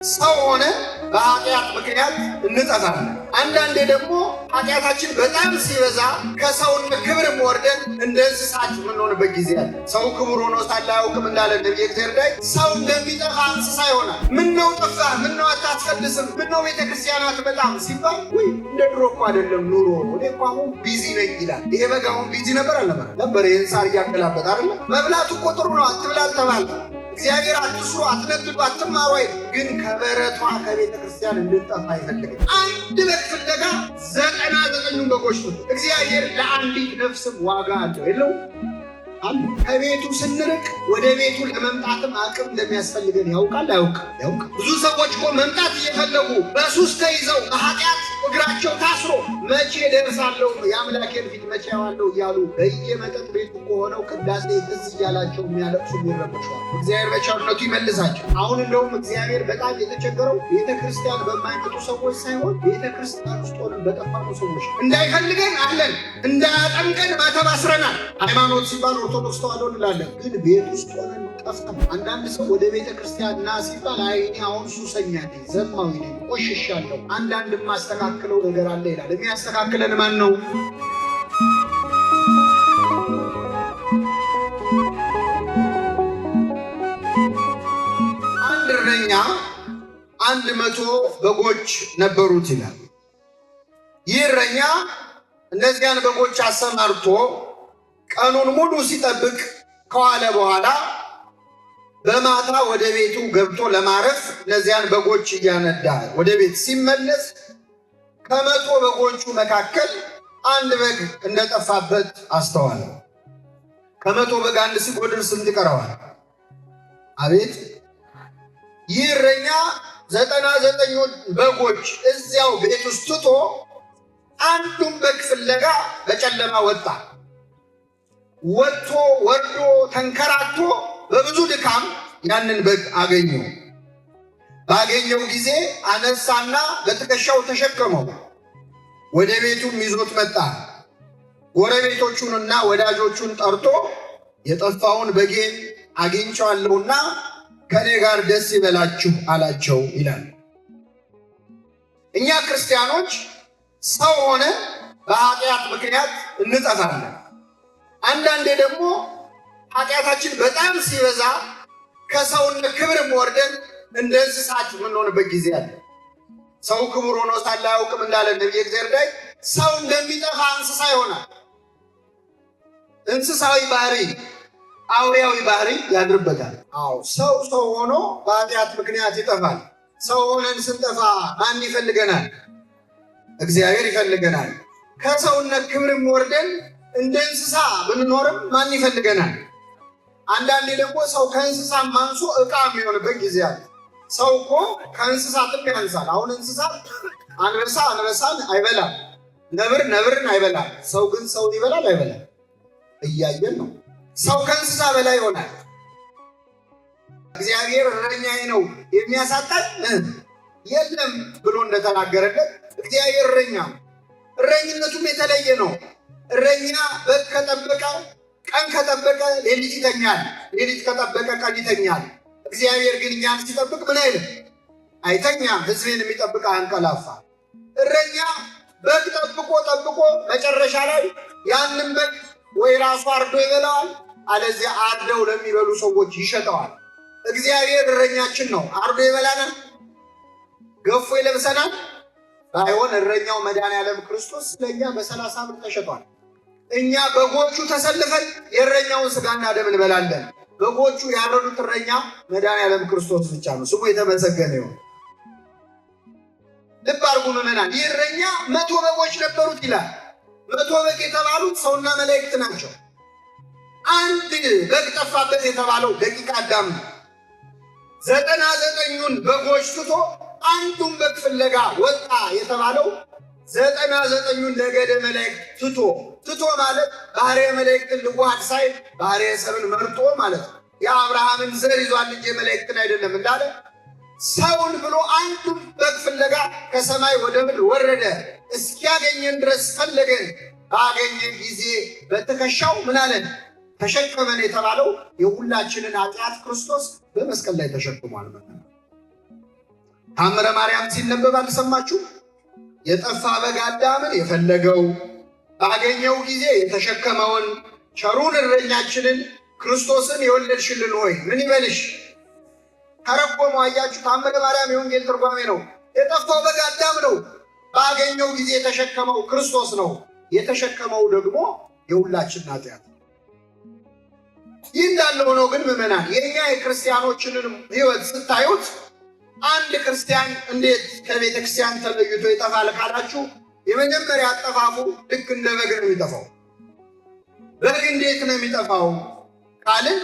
ሰው ሆነ በኃጢአት ምክንያት እንጠፋለን። አንዳንዴ ደግሞ ኃጢአታችን በጣም ሲበዛ ከሰውነት ክብር ወርደን እንደ እንስሳት የምንሆንበት ጊዜ አለ። ሰው ክቡር ሆኖ ሳለ አያውቅም እንዳለ ነቢየ እግዚአብሔር ዳዊት ሰው እንደሚጠፋ እንስሳ ይሆናል። ምነው ጠፋህ? ምነው አታስቀድስም? ምነው ቤተክርስቲያናት በጣም ሲባል ወይ እንደ ድሮ እኮ አይደለም ኑሮ፣ እኔ እኮ አሁን ቢዚ ነኝ ይላል። ይሄ በጋ አሁን ቢዚ ነበር አልነበረ? ነበር። ይህን ሳር እያገላበጥ አይደለ? መብላቱ እኮ ጥሩ ነው፣ አትብላ አልተባለ። እግዚአብሔር አትስሩ፣ አትነግዱ፣ አትማሩ አይደል? ግን ከበረቷ ከቤተ ክርስቲያን እንድንጠፋ አይፈልግም። አንድ በግ ፍለጋ 99 በጎች ነው። እግዚአብሔር ለአንዲት ነፍስም ዋጋ አለው የለው? ከቤቱ ስንርቅ ወደ ቤቱ ለመምጣትም አቅም እንደሚያስፈልገን ያውቃል አያውቅም? ያውቃል። ብዙ ሰዎች እኮ መምጣት እየፈለጉ በሱስ ተይዘው በኃጢአት እግራቸው ታስሮ መቼ ደርሳለሁ የአምላኬን ፊት መቼ ያዋለሁ እያሉ በየመጠጥ ቤቱ ከሆነው ቅዳሴ ትዝ እያላቸው የሚያለቅሱ ይረበሻል። እግዚአብሔር በቸርነቱ ይመልሳቸው። አሁን እንደውም እግዚአብሔር በጣም የተቸገረው ቤተ ክርስቲያን በማይመጡ ሰዎች ሳይሆን ቤተ ክርስቲያን ውስጥ ሆነን በጠፋኑ ሰዎች እንዳይፈልገን አለን፣ እንዳያጠምቀን ማተብ አስረናል። ሃይማኖት ሲባል ኦርቶዶክስ ተዋሕዶ እንላለን፣ ግን ቤት ውስጥ ሆነን ጠፍተን። አንዳንድ ሰው ወደ ቤተ ክርስቲያን ና ሲባል አይ እኔ አሁን ሱሰኛ ነኝ፣ ዘማዊ ነኝ፣ ቆሽሻለሁ፣ አንዳንድ የማስተካክለው ነገር አለ ይላል። የሚያስተካክለን ማን ነው? አንድ እረኛ 100 በጎች ነበሩት ይላል። ይህ እረኛ እነዚያን በጎች አሰማርቶ ቀኑን ሙሉ ሲጠብቅ ከዋለ በኋላ በማታ ወደ ቤቱ ገብቶ ለማረፍ እነዚያን በጎች እያነዳ ወደ ቤት ሲመለስ ከ100 በጎቹ መካከል አንድ በግ እንደጠፋበት አስተዋለ። ከ100 በግ አንድ ሲጎድል ስንት ይቀረዋል? አቤት! ይህ እረኛ 99 በጎች እዚያው ቤት ውስጥ ትቶ አንዱን በግ ፍለጋ በጨለማ ወጣ። ወጥቶ ወርዶ ተንከራቶ በብዙ ድካም ያንን በግ አገኘው። ባገኘው ጊዜ አነሳና በትከሻው ተሸከመው፣ ወደ ቤቱም ይዞት መጣ። ጎረቤቶቹንና ወዳጆቹን ጠርቶ የጠፋውን በጌን አግኝቼዋለሁና ከኔ ጋር ደስ ይበላችሁ አላቸው ይላል። እኛ ክርስቲያኖች ሰው ሆነ በኃጢአት ምክንያት እንጠፋለን። አንዳንዴ ደግሞ ኃጢአታችን በጣም ሲበዛ ከሰውነት ክብር ወርደን እንደ እንስሳት የምንሆንበት ጊዜ አለ። ሰው ክቡር ሆኖ ሳለ አያውቅም እንዳለ ነቢየ እግዚአብሔር ዳዊት ሰው እንደሚጠፋ እንስሳ ይሆናል። እንስሳዊ ባህሪ፣ አውሬያዊ ባህሪ ያድርበታል። አዎ ሰው ሆኖ በኃጢአት ምክንያት ይጠፋል። ሰው ሆነን ስንጠፋ ማን ይፈልገናል? እግዚአብሔር ይፈልገናል። ከሰውነት ክብርም ወርደን እንደ እንስሳ ብንኖርም ማን ይፈልገናል? አንዳንዴ ደግሞ ሰው ከእንስሳ ማንሶ ዕቃ የሚሆንበት ጊዜ አለ። ሰው እኮ ከእንስሳትም ያንሳል። አሁን እንስሳት አንበሳን አይበላም፣ ነብርን አይበላም። ሰው ግን ሰውን ይበላል አይበላም? እያየን ነው። ሰው ከእንስሳ በላይ ይሆናል። እግዚአብሔር እረኛዬ ነው የሚያሳጣኝ የለም ብሎ እንደተናገረለት እግዚአብሔር እረኛ፣ እረኝነቱም የተለየ ነው። እረኛ በግ ከጠበቀ ቀን ከጠበቀ ሌሊት ይተኛል፣ ሌሊት ከጠበቀ ቀን ይተኛል። እግዚአብሔር ግን እኛን ሲጠብቅ ምን አይልም? አይተኛም። ሕዝቤን የሚጠብቅ አንቀላፋ። እረኛ በግ ጠብቆ መጨረሻ ላይ ያንን በግ ወይ ራሱ አርዶ ይበላዋል፣ አለዚያ አርደው ለሚበሉ ሰዎች ይሸጠዋል። እግዚአብሔር እረኛችን ነው። አርዶ ይበላናል፣ ገፎ ይለብሰናል። ባይሆን እረኛው መድኃኔዓለም ክርስቶስ ለእኛ በ30 ብር ተሸጧል። እኛ በጎቹ ተሰልፈን የእረኛውን ስጋና ደም እንበላለን። በጎቹ ያረዱት እረኛ መድኃኔዓለም ክርስቶስ ብቻ ነው። ስሙ የተመሰገነ ይሁን። ልብ አድርጉ ምዕመናን። ይህ እረኛ 100 በጎች ነበሩት ይላል። 100 በግ የተባሉት ሰውና መላእክት ናቸው። አንድ በግ ጠፋበት የተባለው ደቂቀ አዳም ነው። 99ን በጎች ትቶ አንዱን በግ ፍለጋ ወጣ የተባለው 99ን ነገደ መላእክት ትቶ ማለት ባህርየ መላእክትን ልዋሃድ ሳይል ባህርየ ሰብን መርጦ ማለት ነው። የአብርሃምን ዘር ይዟል እንጂ መላእክትን አይደለም እንዳለ ሰውን ብሎ አንዱን በግ ፍለጋ ከሰማይ ወደ ምድር ወረደ። እስኪያገኘን ድረስ ፈለገን። ባገኘን ጊዜ በትከሻው ምን አለን? ተሸከመን የተባለው የሁላችንን ኃጢአት ክርስቶስ በመስቀል ላይ ተሸክሟል። ታምረ ማርያም ሲነበብ አልሰማችሁ? የጠፋ በግ አዳምን የፈለገው ባገኘው ጊዜ የተሸከመውን ቸሩን እረኛችንን ክርስቶስን የወለድሽልን ሆይ ምን ይበልሽ? ተረጎመው። አያችሁ? ታምረ ማርያም የወንጌል ትርጓሜ ነው። የጠፋው በግ አዳም ነው። ባገኘው ጊዜ የተሸከመው ክርስቶስ ነው። የተሸከመው ደግሞ የሁላችን ኃጢአት። ይህ እንዳለ ሆኖ ግን ምዕመናን የእኛ የክርስቲያኖችንን ሕይወት ስታዩት አንድ ክርስቲያን እንዴት ከቤተ ክርስቲያን ተለይቶ ይጠፋል ካላችሁ የመጀመሪያ አጠፋፉ ልክ እንደ በግ ነው የሚጠፋው። በግ እንዴት ነው የሚጠፋው ካልን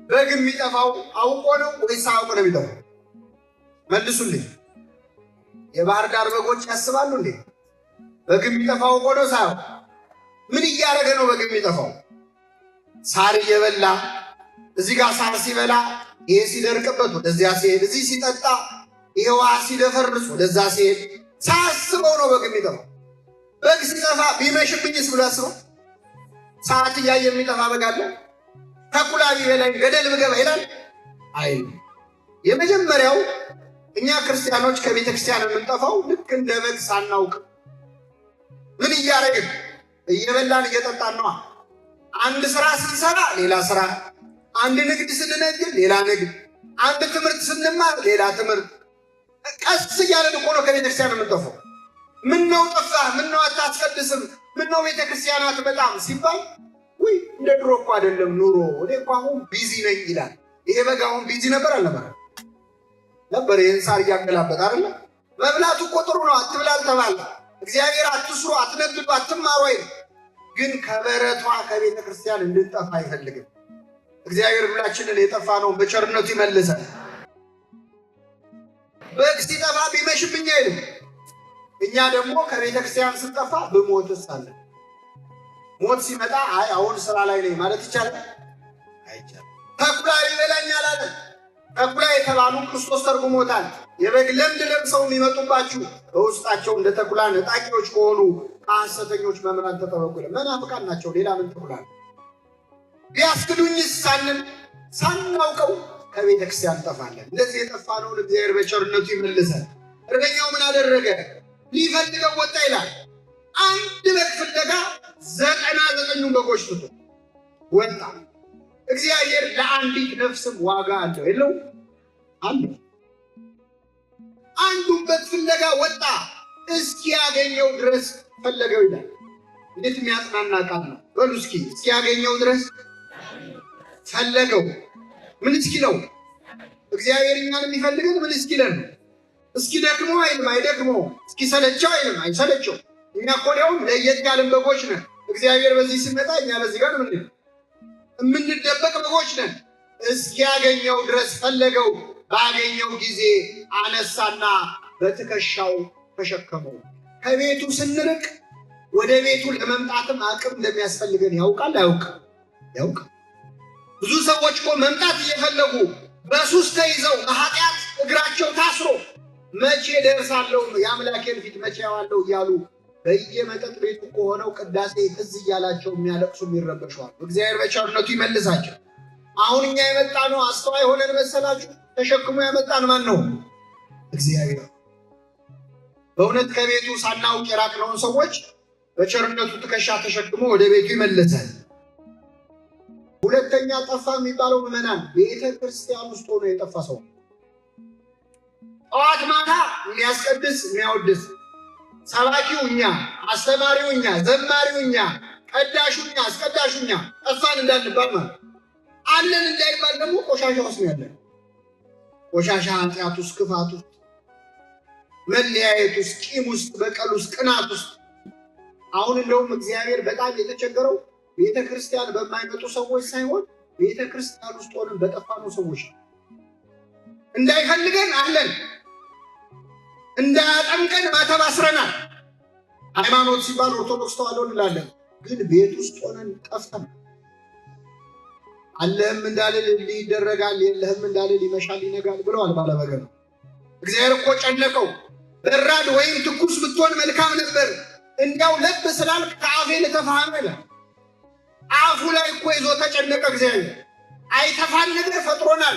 በግ የሚጠፋው አውቆ ነው ወይስ አውቆ ነው የሚጠፋው? መልሱልኝ። የባህር ዳር በጎች ያስባሉ እንዴ? በግ የሚጠፋው አውቆ ነው ሳይሆን ምን እያደረገ ነው በግ የሚጠፋው? ሳር እየበላ እዚህ ጋር ሳር ሲበላ ይሄ ሲደርቅበት ወደዚያ ሲሄድ፣ እዚህ ሲጠጣ ይሄ ውሃ ሲደፈርስ ወደዛ ሲሄድ ሳያስበው ነው በግ የሚጠፋው። በግ ሲጠፋ ቢመሽብኝስ ብሎ አስበው? ሰዓት እያየ የሚጠፋ በግ አለ? ተኩላ ቢበላኝ ገደል ብገባ ይላል? አይ የመጀመሪያው እኛ ክርስቲያኖች ከቤተ ክርስቲያን የምንጠፋው ልክ እንደ በግ ሳናውቅ ምን እያደረግን እየበላን እየጠጣን ነዋ። አንድ ስራ ስንሰራ ሌላ ስራ፣ አንድ ንግድ ስንነግድ ሌላ ንግድ፣ አንድ ትምህርት ስንማር ሌላ ትምህርት። ቀስ እያለን እኮ ነው ከቤተ ክርስቲያን የምንጠፋው። ምነው ጠፋህ? ምነው አታስቀድስም? ምነው ቤተ ክርስቲያን አትመጣም ሲባል ውይ እንደ ድሮ እኮ አይደለም ኑሮ፣ እኔ እኮ አሁን ቢዚ ነኝ ይላል። ይሄ በግ አሁን ቢዚ ነበር አልነበረ? ነበር። ይህን ሳር እያገላበጥ አይደለ? መብላቱ እኮ ጥሩ ነው፣ አትብላ አልተባለ። እግዚአብሔር አትስሩ፣ አትነግዱ፣ አትማሩ አይልም። ግን ከበረቷ ከቤተ ክርስቲያን እንድንጠፋ አይፈልግም። እግዚአብሔር ሁላችንን የጠፋ ነው በቸርነቱ ይመልሰን። በግ ሲጠፋ ቢመሽብኝ አይልም። እኛ ደግሞ ከቤተ ክርስቲያን ስንጠፋ ብሞትስ አለ። ሞት ሲመጣ አይ አሁን ስራ ላይ ነኝ ማለት ይቻላል? አይቻልም። ተኩላ ይበላኛል አለ። ተኩላ የተባሉ ክርስቶስ ተርጉሞታል። የበግ ለምድ ለብሰው የሚመጡባችሁ በውስጣቸው እንደ ተኩላ ነጣቂዎች ከሆኑ ከሐሰተኞች መምህራን ተጠበቁ። መናፍቃን ናቸው። ሌላ ምን ተኩላ ነው? ቢያስክዱኝስ ሳንን ሳናውቀው ከቤተ ክርስቲያን እንጠፋለን። እንደዚህ የጠፋነውን እግዚአብሔር በቸርነቱ ይመልሰን። እረኛው ምን አደረገ? ሊፈልገው ወጣ ይላል። አንድ በግ ፍለጋ 99 በጎች ትቶ ወጣ። እግዚአብሔር ለአንዲት ነፍስም ዋጋ አለው የለው? አንዱን በግ ፍለጋ ወጣ፣ እስኪያገኘው ድረስ ፈለገው ይላል። እንዴት የሚያጽናና ቃል ነው! በሉ እስኪ እስኪያገኘው ድረስ ፈለገው። ምን እስኪለው? እግዚአብሔር እኛን የሚፈልገን ምን እስኪለን? እስኪ ደክሞ አይልም አይደክመው፣ እስኪ ሰለቸው አይልም አይሰለቸው። እኛ እኮ ሊያውም ለየት ያለን በጎች ነን። እግዚአብሔር በዚህ ሲመጣ እኛ በዚህ ጋር ምን የምንደበቅ በጎች ነን። እስኪያገኘው ድረስ ፈለገው። ባገኘው ጊዜ አነሳና በትከሻው ተሸከመው። ከቤቱ ስንርቅ ወደ ቤቱ ለመምጣትም አቅም እንደሚያስፈልገን ያውቃል አያውቅም? ያውቃል። ብዙ ሰዎች እኮ መምጣት እየፈለጉ በሱስ ተይዘው በኃጢአት እግራቸው ታስሮ መቼ ደርሳለሁ የአምላኬን ፊት መቼ ያዋለሁ እያሉ በየመጠጥ ቤቱ ከሆነው ቅዳሴ ትዝ እያላቸው የሚያለቅሱ የሚረበሸዋል። እግዚአብሔር በቸርነቱ ይመልሳቸው። አሁን እኛ የመጣ ነው አስተዋይ ሆነን መሰላችሁ? ተሸክሞ ያመጣን ማን ነው? እግዚአብሔር። በእውነት ከቤቱ ሳናውቅ የራቅነውን ሰዎች በቸርነቱ ትከሻ ተሸክሞ ወደ ቤቱ ይመልሳል። ሁለተኛ ጠፋ የሚባለው ምዕመናን ቤተ ክርስቲያን ውስጥ ሆኖ የጠፋ ሰው፣ ጠዋት ማታ የሚያስቀድስ የሚያወድስ፣ ሰባኪው እኛ፣ አስተማሪው እኛ፣ ዘማሪው እኛ፣ ቀዳሹ እኛ፣ አስቀዳሹ እኛ ጠፋን እንዳንባል ማለት አለን እንዳይባል ደግሞ ቆሻሻ ውስጥ ነው ያለን። ቆሻሻ ኃጢአት ውስጥ፣ ክፋት ውስጥ፣ መለያየት ውስጥ፣ ቂም ውስጥ፣ በቀል ውስጥ፣ ቅናት ውስጥ። አሁን እንደውም እግዚአብሔር በጣም የተቸገረው ቤተ ክርስቲያን በማይመጡ ሰዎች ሳይሆን ቤተ ክርስቲያን ውስጥ ሆነን በጠፋነው ሰዎች ነው። እንዳይፈልገን አለን፣ እንዳያጠምቀን ማተብ አስረናል። ሃይማኖት ሲባል ኦርቶዶክስ ተዋሕዶ እንላለን፣ ግን ቤት ውስጥ ሆነን ጠፍተን አለህም እንዳልል ይደረጋል፣ የለህም እንዳልል ይመሻል ይነጋል ብለዋል ባለበገር። እግዚአብሔር እኮ ጨነቀው። በራድ ወይም ትኩስ ብትሆን መልካም ነበር፣ እንዲያው ለብ ስላልክ ከአፌ ልተፋህ ይላል። አፉ ላይ እኮ ይዞ ተጨነቀ እግዚአብሔር። አይተፋን ነገር ፈጥሮናል፣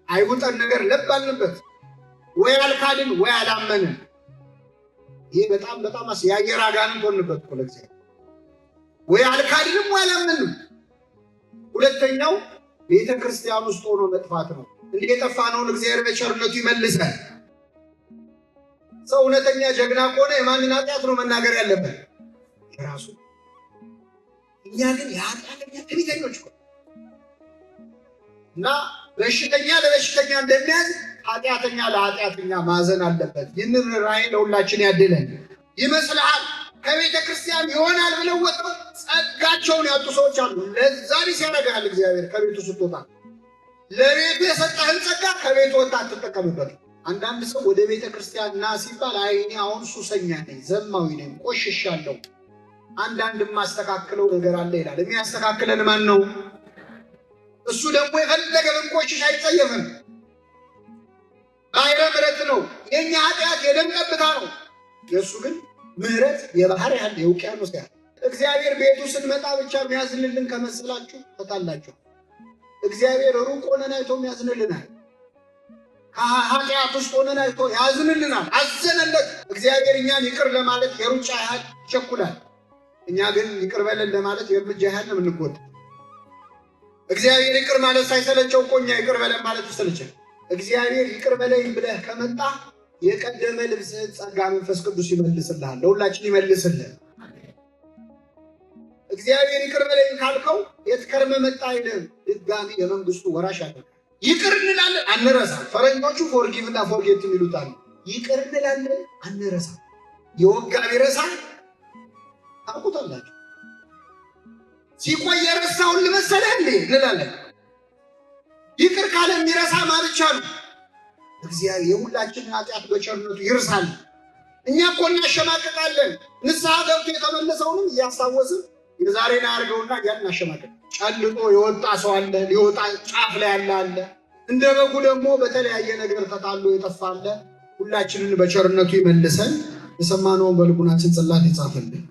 አይውጠን ነገር ለብ አልንበት። ወይ አልካድን ወይ አላመንን። ይሄ በጣም የአየር አጋንንት ሆንበት እኮ ለእግዚአብሔር። ወይ አልካድንም ወይ አላመንም። ሁለተኛው ቤተ ክርስቲያን ውስጥ ሆኖ መጥፋት ነው። እንዲህ የጠፋነውን እግዚአብሔር በቸርነቱ ይመልሳል። ሰው እውነተኛ ጀግና ከሆነ የማንን ኃጢአት ነው መናገር ያለበት? የራሱ። እኛ ግን የኃጢአተኛ ትዕቢተኞች እኮ እና በሽተኛ ለበሽተኛ እንደሚያዝ ኃጢአተኛ ለኃጢአተኛ ማዘን አለበት። ይህንን ራእይ ለሁላችን ያድለን። ይመስልሃል ከቤተ ክርስቲያን ይሆናል ብለው ወጥተው ጸጋቸውን ያጡ ሰዎች አሉ። ለዛ ቢስ ያደርጋል እግዚአብሔር ከቤቱ ስትወጣ። ለቤቱ የሰጠህን ጸጋ ከቤቱ ወጣ አትጠቀምበት። አንዳንድ ሰው ወደ ቤተ ክርስቲያን ና ሲባል አይ እኔ አሁን ሱሰኛ ነኝ፣ ዘማዊ ነኝ፣ ቆሽሻለሁ፣ አንዳንድ የማስተካክለው ነገር አለ ይላል። የሚያስተካክለን ማን ነው? እሱ ደግሞ የፈለገ ብንቆሽሽ አይጸየፍም። ባሕረ ምሕረት ነው። የኛ ኃጢአት የደም ጠብታ ነው። የእሱ ግን ምሕረት የባህር ያህል የውቅያኖስ ያህል። እግዚአብሔር ቤቱ ስንመጣ ብቻ የሚያዝንልን ከመሰላችሁ ተጣላችሁ። እግዚአብሔር ሩቅ ሆነን አይቶ የሚያዝንልናል። ከኃጢአት ውስጥ ሆነን አይቶ ያዝንልናል። አዘነለት። እግዚአብሔር እኛን ይቅር ለማለት የሩጫ ያህል ይቸኩላል። እኛ ግን ይቅር በለን ለማለት የእርምጃ ያህል ነው የምንጎዳ። እግዚአብሔር ይቅር ማለት ሳይሰለቸው እኮ እኛ ይቅር በለን ማለት ይሰለቻል። እግዚአብሔር ይቅር በለኝ ብለህ ከመጣ የቀደመ ልብስህን ጸጋ መንፈስ ቅዱስ ይመልስልሃል። ለሁላችን ይመልስልን። እግዚአብሔር ይቅር በለኝ ካልከው የት ከርመ መጣ አይልም። ድጋሚ የመንግስቱ ወራሽ አለ። ይቅር እንላለን አንረሳም። ፈረንጆቹ ፎርጊቭ እና ፎርጌት የሚሉታል። ይቅር እንላለን አንረሳም። የወጋ ቢረሳ ታውቁታላችሁ። ሲቆይ የረሳውን ልመሰለህ እንዴ እንላለን። ይቅር ካለ የሚረሳ ማለት አሉ። እግዚአብሔር የሁላችንን ኃጢአት በቸርነቱ ይርሳል። እኛ እኮ እናሸማቀቃለን። ንስሐ ገብቶ የተመለሰውንም እያስታወስን የዛሬን አያርገውና ያን እናሸማቀቅ። ጨልጦ የወጣ ሰው አለ፣ ሊወጣ ጫፍ ላይ ያለ አለ። እንደ በጉ ደግሞ በተለያየ ነገር ተጣሎ የጠፋ አለ። ሁላችንን በቸርነቱ ይመልሰን። የሰማነውን በልቡናችን ጽላት ይጻፍልን።